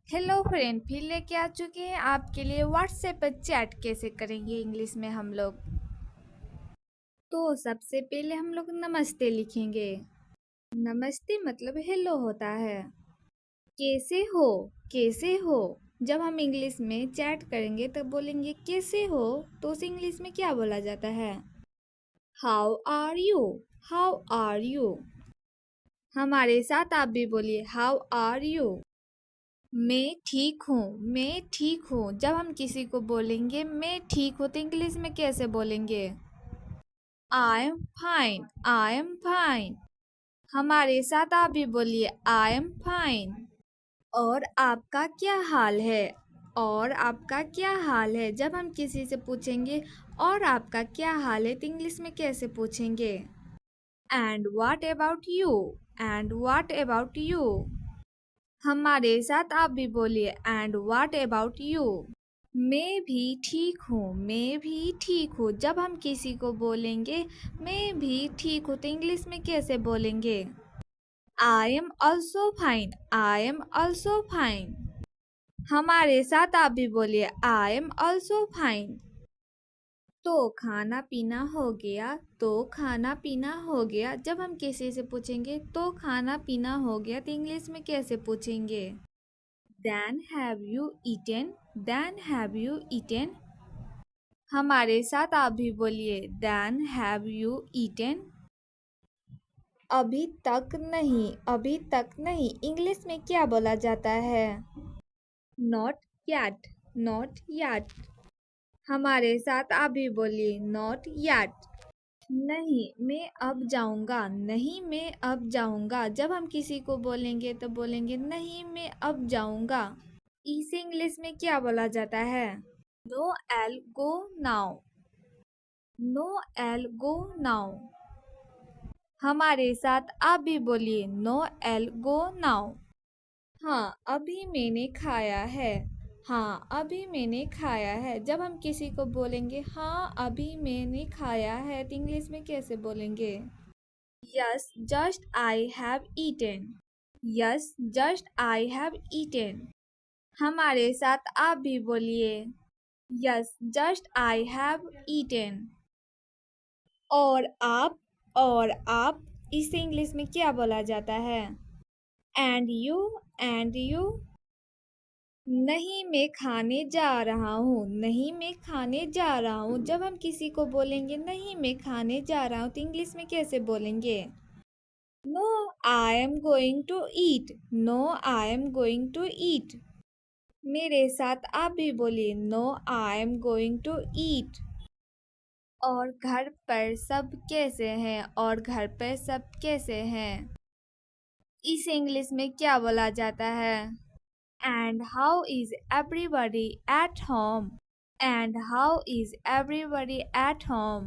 Hello friend, फिर लेके आ चुके हैं आपके लिए व्हाट्सएप पर चैट कैसे करेंगे इंग्लिश में हम लोग। तो सबसे पहले हम लोग नमस्ते लिखेंगे। नमस्ते मतलब हेलो होता है। कैसे हो, कैसे हो। जब हम इंग्लिश में चैट करेंगे तब बोलेंगे कैसे हो, तो उसे इंग्लिश में क्या बोला जाता है? How are you, how are you. हमारे साथ आप भी बोलिए हाउ आर यू। मैं ठीक हूँ, मैं ठीक हूँ। जब हम किसी को बोलेंगे मैं ठीक हूँ तो इंग्लिश में कैसे बोलेंगे? I am fine, I am fine. हमारे साथ आप भी बोलिए आई एम फाइन। और आपका क्या हाल है? और आपका क्या हाल है? जब हम किसी से पूछेंगे और आपका क्या हाल है तो इंग्लिश में कैसे पूछेंगे? And what about you, and what about you. हमारे साथ आप भी बोलिए एंड व्हाट अबाउट यू। मैं भी ठीक हूँ, मैं भी ठीक हूँ। जब हम किसी को बोलेंगे मैं भी ठीक हूँ तो इंग्लिश में कैसे बोलेंगे? I am also fine, I am also fine. हमारे साथ आप भी बोलिए आई एम ऑल्सो फाइन। तो खाना पीना हो गया, तो खाना पीना हो गया। जब हम किसी से पूछेंगे तो खाना पीना हो गया तो इंग्लिश में कैसे पूछेंगे? Then have you eaten? Then have you eaten? हमारे साथ आप भी बोलिए Then have you eaten? अभी तक नहीं, अभी तक नहीं। इंग्लिश में क्या बोला जाता है? Not yet, not yet। हमारे साथ आप भी बोलिए Not yet। नहीं, मैं अब जाऊंगा, नहीं मैं अब जाऊंगा। जब हम किसी को बोलेंगे तो बोलेंगे नहीं मैं अब जाऊंगा। इसे इंग्लिश में क्या बोला जाता है? No L go now, no L go now. हमारे साथ आप भी बोलिए नो एल गो नाउ। हाँ अभी मैंने खाया है, हाँ अभी मैंने खाया है। जब हम किसी को बोलेंगे हाँ अभी मैंने खाया है तो इंग्लिश में कैसे बोलेंगे? Yes just I have eaten, yes just I have eaten. हमारे साथ आप भी बोलिए yes just I have eaten. और आप, और आप, इसे इंग्लिश में क्या बोला जाता है? And you, and you. नहीं मैं खाने जा रहा हूँ, नहीं मैं खाने जा रहा हूँ। जब हम किसी को बोलेंगे नहीं मैं खाने जा रहा हूँ तो इंग्लिश में कैसे बोलेंगे? No I am going to eat, no I am going to eat. मेरे साथ आप भी बोलिए no I am going to eat. और घर पर सब कैसे हैं, और घर पर सब कैसे हैं? इसे इंग्लिश में क्या बोला जाता है? And how is everybody at home, and how is everybody at home.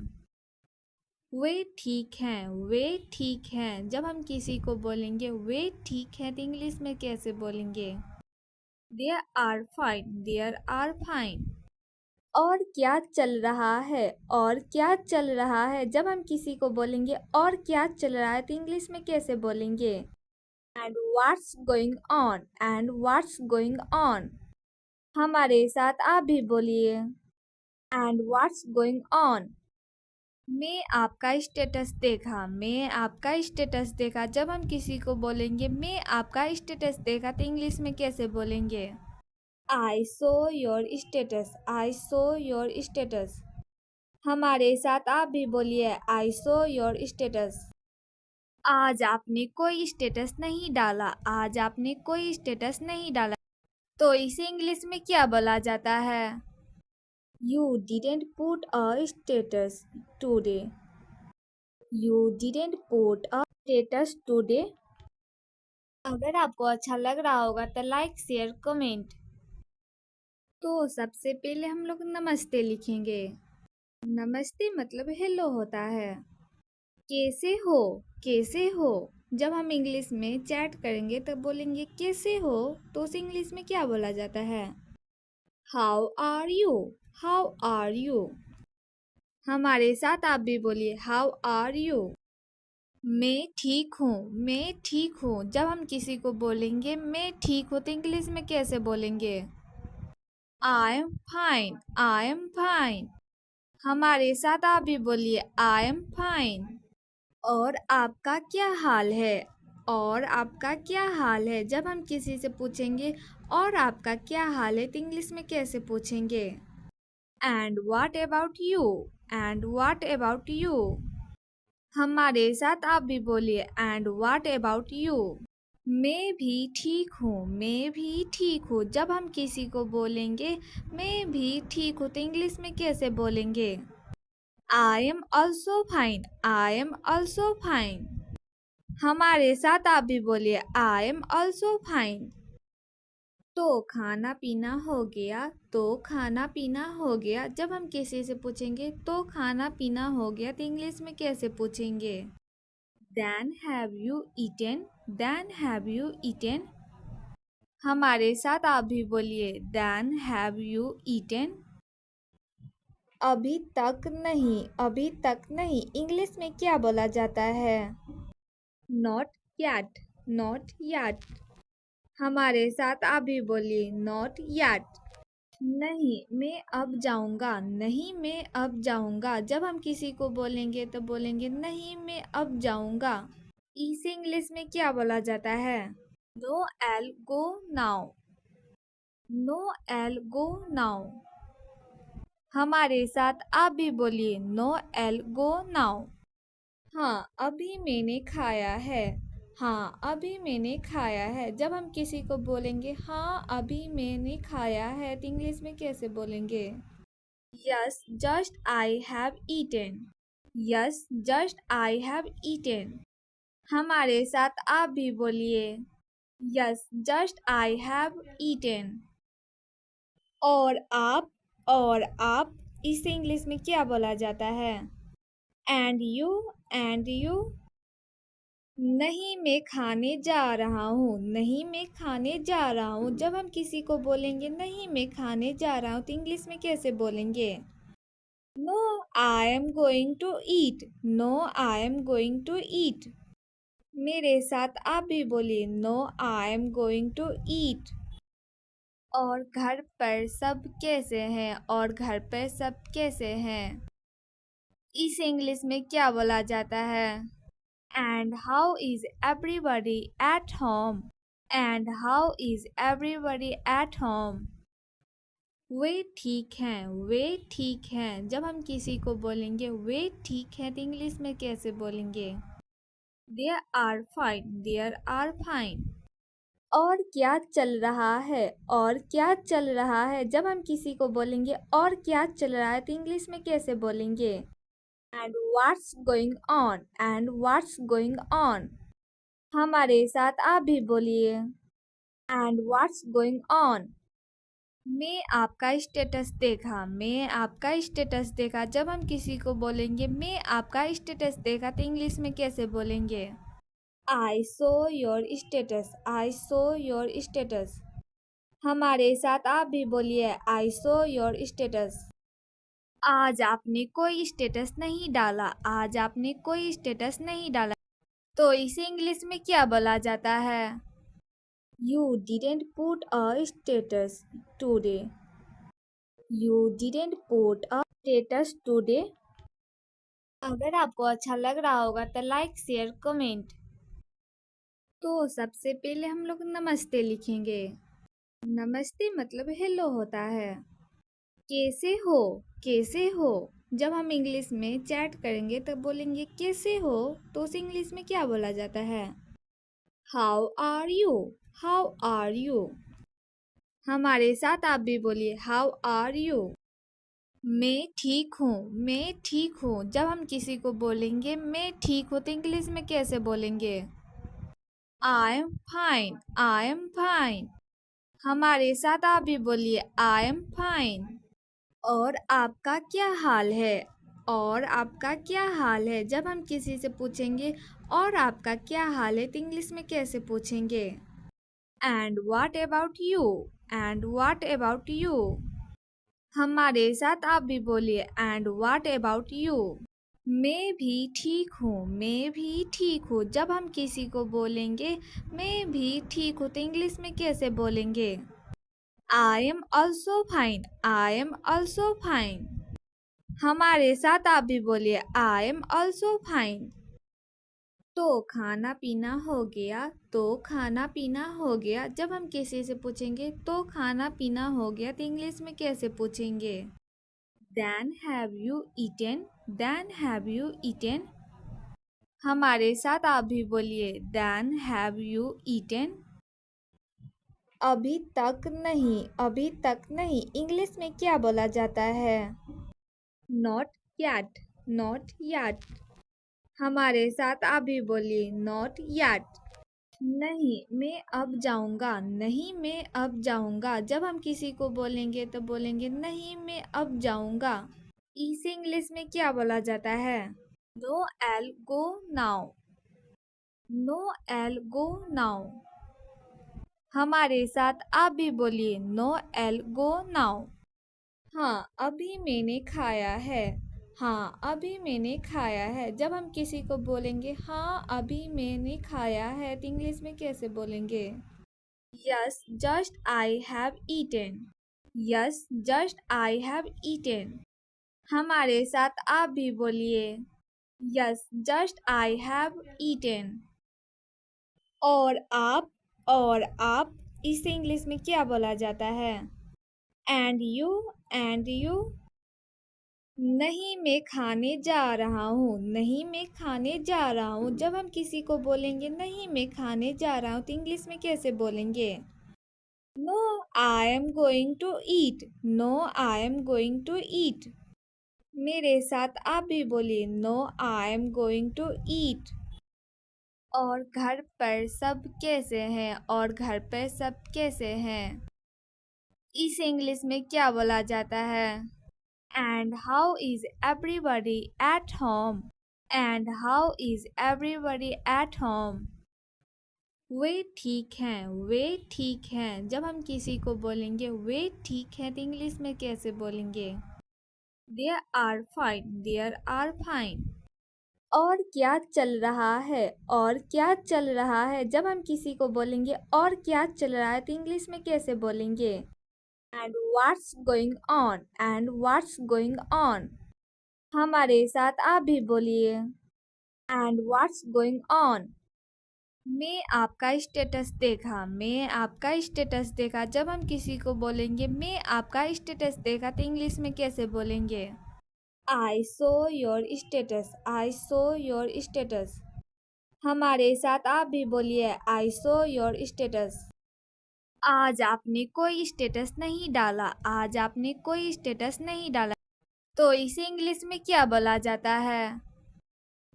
वे ठीक हैं, वे ठीक हैं। जब हम किसी को बोलेंगे वे ठीक हैं तो इंग्लिश में कैसे बोलेंगे? There are fine, there are fine. और क्या चल रहा है, और क्या चल रहा है। जब हम किसी को बोलेंगे और क्या चल रहा है तो इंग्लिश में कैसे बोलेंगे? And what's going on, and what's going on. हमारे साथ आप भी बोलिए एंड व्हाट्स गोइंग ऑन। मैं आपका स्टेटस देखा, मैं आपका स्टेटस देखा। जब हम किसी को बोलेंगे मैं आपका स्टेटस देखा तो इंग्लिश में कैसे बोलेंगे? I saw your status, I saw your status. हमारे साथ आप भी बोलिए आई सो योर स्टेटस। आज आपने कोई स्टेटस नहीं डाला, आज आपने कोई स्टेटस नहीं डाला, तो इसे इंग्लिश में क्या बोला जाता है? You didn't put a status today, you didn't put a status today. अगर आपको अच्छा लग रहा होगा तो लाइक शेयर कमेंट। तो सबसे पहले हम लोग नमस्ते लिखेंगे। नमस्ते मतलब हेलो होता है। कैसे हो, कैसे हो। जब हम इंग्लिश में चैट करेंगे तब बोलेंगे कैसे हो, तो उसे इंग्लिश में क्या बोला जाता है? How are you, how are you. हमारे साथ आप भी बोलिए हाउ आर यू। मैं ठीक हूँ, मैं ठीक हूँ। जब हम किसी को बोलेंगे मैं ठीक हूँ तो इंग्लिश में कैसे बोलेंगे? I am fine, I am fine. हमारे साथ आप भी बोलिए आई एम फाइन। और आपका क्या हाल है? और आपका क्या हाल है? जब हम किसी से पूछेंगे और आपका क्या हाल है तो इंग्लिश में कैसे पूछेंगे? And what about you? And what about you? हमारे साथ आप भी बोलिए एंड व्हाट अबाउट यू? मैं भी ठीक हूँ, मैं भी ठीक हूँ। जब हम किसी को बोलेंगे मैं भी ठीक हूँ तो इंग्लिश में कैसे बोलेंगे? I am also fine, I am also fine. हमारे साथ आप भी बोलिए आई एम ऑल्सो फाइन। तो खाना पीना हो गया, तो खाना पीना हो गया। जब हम किसी से पूछेंगे तो खाना पीना हो गया तो इंग्लिश में कैसे पूछेंगे? Then have you eaten? Then have you eaten? हमारे साथ आप भी बोलिए Then have you eaten? अभी तक नहीं, अभी तक नहीं। इंग्लिश में क्या बोला जाता है? Not yet, not yet। हमारे साथ आप भी बोलिए Not yet। नहीं, मैं अब जाऊंगा, नहीं मैं अब जाऊंगा। जब हम किसी को बोलेंगे तो बोलेंगे नहीं मैं अब जाऊंगा। इसे इंग्लिश में क्या बोला जाता है? No L go now, no L go now. हमारे साथ आप भी बोलिए नो एल गो नाउ। हाँ अभी मैंने खाया है, हाँ अभी मैंने खाया है। जब हम किसी को बोलेंगे हाँ अभी मैंने खाया है तो इंग्लिश में कैसे बोलेंगे? Yes just I have eaten, yes just I have eaten. हमारे साथ आप भी बोलिए yes just I have eaten. और आप इसे इंग्लिश में क्या बोला जाता है? And you, and you. नहीं मैं खाने जा रहा हूँ, नहीं मैं खाने जा रहा हूँ। जब हम किसी को बोलेंगे नहीं मैं खाने जा रहा हूँ तो इंग्लिश में कैसे बोलेंगे? No I am going to eat, no I am going to eat. मेरे साथ आप भी बोलिए no I am going to eat. और घर पर सब कैसे हैं? और घर पर सब कैसे हैं? इस इंग्लिश में क्या बोला जाता है? And how is everybody at home, and how is everybody at home? वे ठीक हैं, वे ठीक हैं। जब हम किसी को बोलेंगे वे ठीक हैं तो इंग्लिश में कैसे बोलेंगे? There are fine, there are fine. और क्या चल रहा है? और क्या चल रहा है? जब हम किसी को बोलेंगे और क्या चल रहा है तो इंग्लिश में कैसे बोलेंगे? And what's going on, and what's going on. हमारे साथ आप भी बोलिए एंड व्हाट्स गोइंग ऑन। मैं आपका स्टेटस देखा, मैं आपका स्टेटस देखा। जब हम किसी को बोलेंगे मैं आपका स्टेटस देखा तो इंग्लिश में कैसे बोलेंगे? I saw your status, I saw your status. हमारे साथ आप भी बोलिए आई सो योर स्टेटस। आज आपने कोई स्टेटस नहीं डाला, आज आपने कोई स्टेटस नहीं डाला तो इसे इंग्लिश में क्या बोला जाता है? You didn't put a status today, you didn't put a status today. अगर आपको अच्छा लग रहा होगा तो लाइक शेयर कमेंट। तो सबसे पहले हम लोग नमस्ते लिखेंगे। नमस्ते मतलब हेलो होता है। कैसे हो, कैसे हो। जब हम इंग्लिश में चैट करेंगे तब बोलेंगे कैसे हो तो उसे इंग्लिश में क्या बोला जाता है? How are you, how are you. हमारे साथ आप भी बोलिए हाउ आर यू। मैं ठीक हूँ, मैं ठीक हूँ। जब हम किसी को बोलेंगे मैं ठीक हूँ तो इंग्लिश में कैसे बोलेंगे? I am fine, I am fine. हमारे साथ आप भी बोलिए आई एम फाइन। और आपका क्या हाल है? और आपका क्या हाल है? जब हम किसी से पूछेंगे और आपका क्या हाल है तो इंग्लिश में कैसे पूछेंगे? And what about you, and what about you. हमारे साथ आप भी बोलिए एंड व्हाट अबाउट यू। मैं भी ठीक हूँ, मैं भी ठीक हूँ। जब हम किसी को बोलेंगे मैं भी ठीक हूँ तो इंग्लिश में कैसे बोलेंगे? I am also fine, I am also fine. हमारे साथ आप भी बोलिए आई एम ऑल्सो फाइन। तो खाना पीना हो गया, तो खाना पीना हो गया। जब हम किसी से पूछेंगे तो खाना पीना हो गया तो इंग्लिश में कैसे पूछेंगे? Then have you eaten? Then have you eaten? हमारे साथ आप भी बोलिए Then have you eaten? अभी तक नहीं, अभी तक नहीं। इंग्लिश में क्या बोला जाता है? Not yet, not yet। हमारे साथ आप भी बोलिए Not yet। नहीं, मैं अब जाऊंगा, नहीं मैं अब जाऊंगा। जब हम किसी को बोलेंगे तो बोलेंगे नहीं मैं अब जाऊंगा। इसे इंग्लिश में क्या बोला जाता है? No L go now, no L go now. हमारे साथ आप भी बोलिए नो एल गो नाउ। हाँ अभी मैंने खाया है, हाँ अभी मैंने खाया है। जब हम किसी को बोलेंगे हाँ अभी मैंने खाया है तो इंग्लिश में कैसे बोलेंगे? Yes just I have eaten, yes just I have eaten. हमारे साथ आप भी बोलिए yes just I have eaten. और आप इसे इंग्लिश में क्या बोला जाता है? And you, and you. नहीं मैं खाने जा रहा हूँ, नहीं मैं खाने जा रहा हूँ। जब हम किसी को बोलेंगे नहीं मैं खाने जा रहा हूँ तो इंग्लिश में कैसे बोलेंगे? No I am going to eat, no I am going to eat. मेरे साथ आप भी बोलिए no I am going to eat. और घर पर सब कैसे हैं? और घर पर सब कैसे हैं? इस इंग्लिश में क्या बोला जाता है? And how is everybody at home, and how is everybody at home. वे ठीक हैं, वे ठीक हैं। जब हम किसी को बोलेंगे वे ठीक हैं तो इंग्लिश में कैसे बोलेंगे? There are fine, there are fine. और क्या चल रहा है, और क्या चल रहा है। जब हम किसी को बोलेंगे और क्या चल रहा है तो इंग्लिश में कैसे बोलेंगे? And what's going on, and what's going on. हमारे साथ आप भी बोलिए एंड व्हाट्स गोइंग ऑन। मैं आपका स्टेटस देखा, मैं आपका स्टेटस देखा। जब हम किसी को बोलेंगे मैं आपका स्टेटस देखा तो इंग्लिश में कैसे बोलेंगे? I saw your status, I saw your status. हमारे साथ आप भी बोलिए आई सो योर स्टेटस। आज आपने कोई स्टेटस नहीं डाला, आज आपने कोई स्टेटस नहीं डाला तो इसे इंग्लिश में क्या बोला जाता है?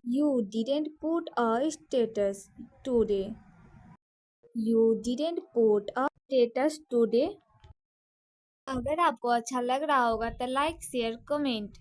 You didn't put a status today, you didn't put a status today. अगर आपको अच्छा लग रहा होगा तो लाइक शेयर कमेंट